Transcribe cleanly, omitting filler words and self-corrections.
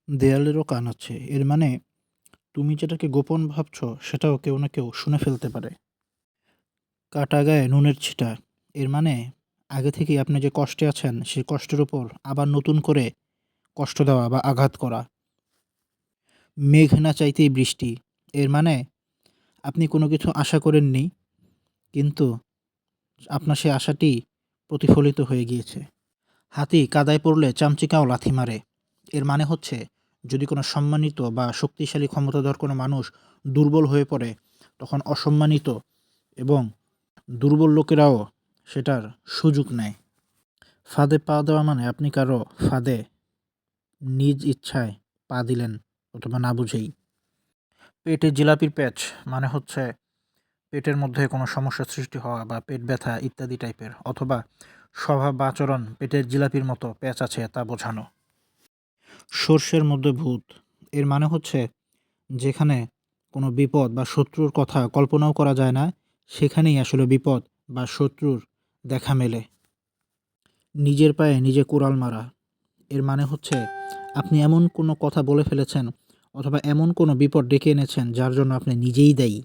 দেয়ালেরও কান আছে। এর মানে তুমি যেটাকে গোপন ভাবছ সেটাও কেউ না কেউ শুনে ফেলতে পারে। কাটা গায়ে নুনের ছিটা। এর মানে আগে থেকেই আপনি যে কষ্টে আছেন সেই কষ্টের উপর আবার নতুন করে কষ্ট দেওয়া বা আঘাত করা। মেঘ না চাইতেই বৃষ্টি। এর মানে আপনি কোনো কিছু আশা করেননি, কিন্তু আপনার সেই আশাটি প্রতিফলিত হয়ে গিয়েছে। হাতি কাদায় পড়লে চামচিকাও লাথি মারে। এর মানে হচ্ছে যদি কোনো সম্মানিত বা শক্তিশালী ক্ষমতাধর কোনো মানুষ দুর্বল হয়ে পড়ে, তখন অসম্মানিত এবং দুর্বল লোকেরাও সেটার সুযোগ নেয়। ফাঁদে পা দেওয়া মানে আপনি কারো ফাঁদে নিজ ইচ্ছায় পা দিলেন, অথবা না বুঝেই। পেটে জিলাপির প্যাচ মানে হচ্ছে পেটের মধ্যে কোনো সমস্যার সৃষ্টি হওয়া বা পেট ব্যথা ইত্যাদি টাইপের, অথবা স্বভাব বা আচরণ পেটের জিলাপির মতো প্যাচ আছে তা বোঝানো। সর্ষের মধ্যে ভূত। এর মানে হচ্ছে যেখানে কোনো বিপদ বা শত্রুর কথা কল্পনাও করা যায় না, সেখানেই আসলে বিপদ বা শত্রুর দেখা মেলে। নিজের পায়ে নিজে কুড়াল মারা। এর মানে হচ্ছে আপনি এমন কোনো কথা বলে ফেলেছেন, অথবা এমন কোনো বিপদ ডেকে এনেছেন যার জন্য আপনি নিজেই দায়ী।